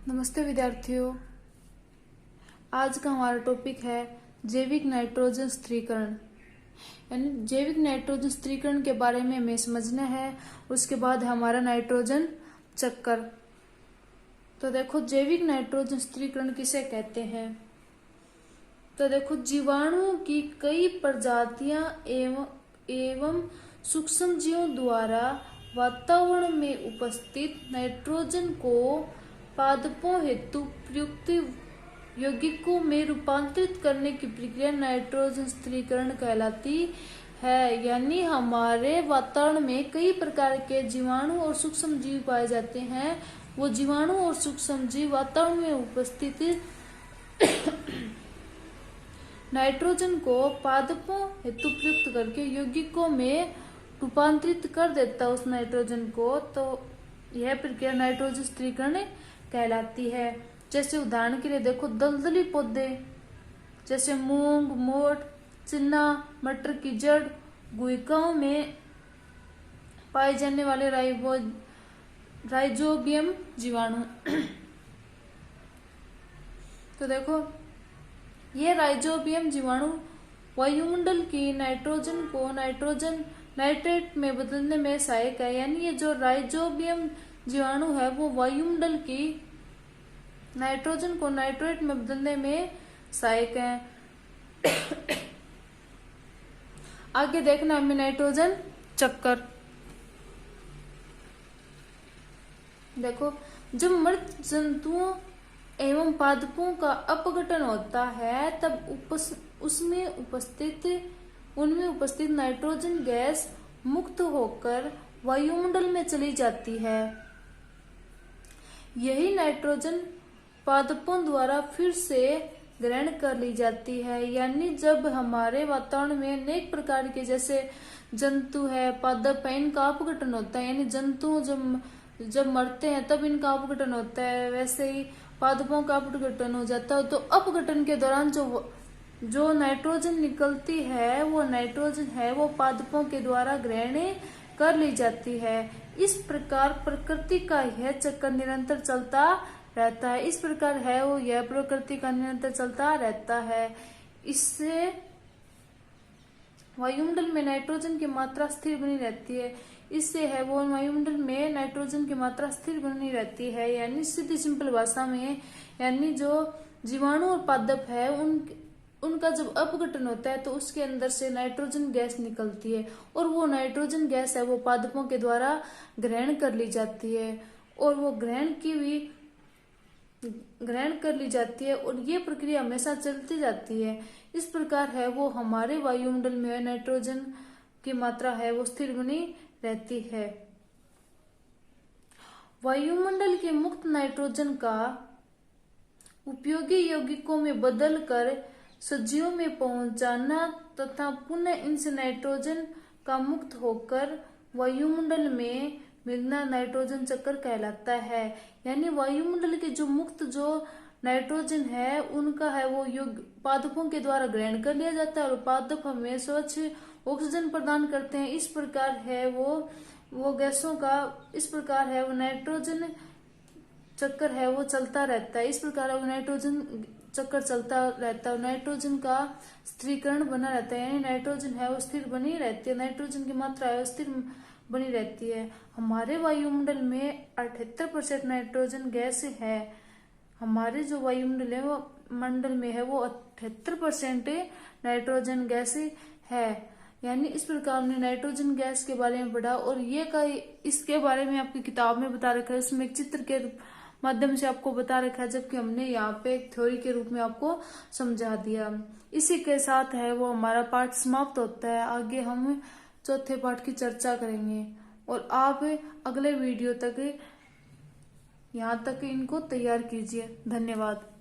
नमस्ते विद्यार्थियों। आज का हमारा टॉपिक है जैविक नाइट्रोजन स्थिरीकरण। यानी जैविक नाइट्रोजन स्थिरीकरण के बारे में हमें समझना है। उसके बाद हमारा नाइट्रोजन चक्कर। तो देखो, जैविक नाइट्रोजन स्थिरीकरण किसे कहते हैं। तो देखो, जीवाणुओं की कई प्रजातियां एवं सूक्ष्म जीवों द्वारा वातावरण में उपस्थित नाइट्रोजन को पादपों हेतु प्रयुक्त यौगिकों में रूपांतरित करने की प्रक्रिया नाइट्रोजन स्थिरीकरण कहलाती है। यानी हमारे वातावरण में कई प्रकार के जीवाणु और सूक्ष्म जीव पाए जाते हैं। वो जीवाणु और सूक्ष्म जीव वातावरण में उपस्थित नाइट्रोजन को पादपों हेतु प्रयुक्त करके यौगिकों में रूपांतरित कर देता है उस नाइट्रोजन को। तो यह प्रक्रिया नाइट्रोजन स्थिरीकरण कहलाती है। जैसे उदाहरण के लिए देखो, दलदली पौधे जैसे मूंग, मोठ, चना, मटर की जड़, गुइकाओं में पाए जाने वाले राइजोबियम जीवाणु। तो देखो, ये राइजोबियम जीवाणु वायुमंडल की नाइट्रोजन को नाइट्रोजन नाइट्रेट में बदलने में सहायक है। यानी ये जो राइजोबियम जीवाणु है वो वायुमंडल की नाइट्रोजन को नाइट्रेट में बदलने में सहायक है। आगे देखना हमें नाइट्रोजन चक्कर। देखो, जब मृत जंतुओं एवं पादपों का अपघटन होता है तब उनमें उपस्थित नाइट्रोजन गैस मुक्त होकर वायुमंडल में चली जाती है। यही नाइट्रोजन पादपों द्वारा फिर से ग्रहण कर ली जाती है। यानी जब हमारे वातावरण में अनेक प्रकार के जैसे जंतु है, पादप है, इनका अपघटन होता है। यानी जंतु जब मरते हैं तब इनका अपघटन होता है, वैसे ही पादपों का अपघटन हो जाता है। तो अपघटन के दौरान जो नाइट्रोजन निकलती है वो नाइट्रोजन है वो पादपों के द्वारा ग्रहण कर ली जाती है। इस प्रकार प्रकृति का यह चक्कर निरंतर चलता रहता है। इस प्रकार है वो यह प्रकृति का निरंतर चलता रहता है। इससे वायुमंडल में नाइट्रोजन की मात्रा स्थिर बनी रहती है। इससे है वो वायुमंडल में नाइट्रोजन की मात्रा स्थिर बनी रहती है। यानी सीधी सिंपल भाषा में, यानी जो जीवाणु और पादप है उनका जब अपघटन होता है तो उसके अंदर से नाइट्रोजन गैस निकलती है और वो नाइट्रोजन गैस है वो पादपों के द्वारा ग्रहण कर ली जाती है और वो ग्रहण कर ली जाती है और ये प्रक्रिया हमेशा चलती जाती है। इस प्रकार है वो हमारे वायुमंडल में नाइट्रोजन की मात्रा है वो स्थिर बनी रहती है। वायुमंडल के मुक्त नाइट्रोजन का उपयोगी यौगिकों में बदलकर सजीवों में पहुंचाना तथा पुनः इनसे नाइट्रोजन का मुक्त होकर वायुमंडल में मिलना नाइट्रोजन चक्कर कहलाता है। यानी वायुमंडल के जो मुक्त जो नाइट्रोजन है उनका है वो पादपों के द्वारा ग्रहण कर लिया जाता है और पादप हमें स्वच्छ ऑक्सीजन प्रदान करते हैं। इस प्रकार है वो गैसों का इस प्रकार है वो नाइट्रोजन चक्कर है वो चलता रहता है। इस प्रकार वो नाइट्रोजन चक्कर चलता रहता है। नाइट्रोजन का स्थिरीकरण बना रहता है। यानी नाइट्रोजन है वो स्थिर बनी रहती है। नाइट्रोजन की मात्रा है वो स्थिर बनी रहती है। हमारे वायुमंडल में 78% नाइट्रोजन गैस है। हमारे जो वायुमंडल है वो मंडल में है वो 78% नाइट्रोजन गैस है। यानी इस प्रकार हमने नाइट्रोजन गैस के बारे में पढ़ा और इसके बारे में आपकी किताब में बता रखा है। उसमें एक चित्र के माध्यम से आपको बता रखा है, जबकि हमने यहाँ पे एक थ्योरी के रूप में आपको समझा दिया। इसी के साथ है वो हमारा पाठ समाप्त होता है। आगे हम चौथे पाठ की चर्चा करेंगे और आप अगले वीडियो तक यहाँ तक इनको तैयार कीजिए। धन्यवाद।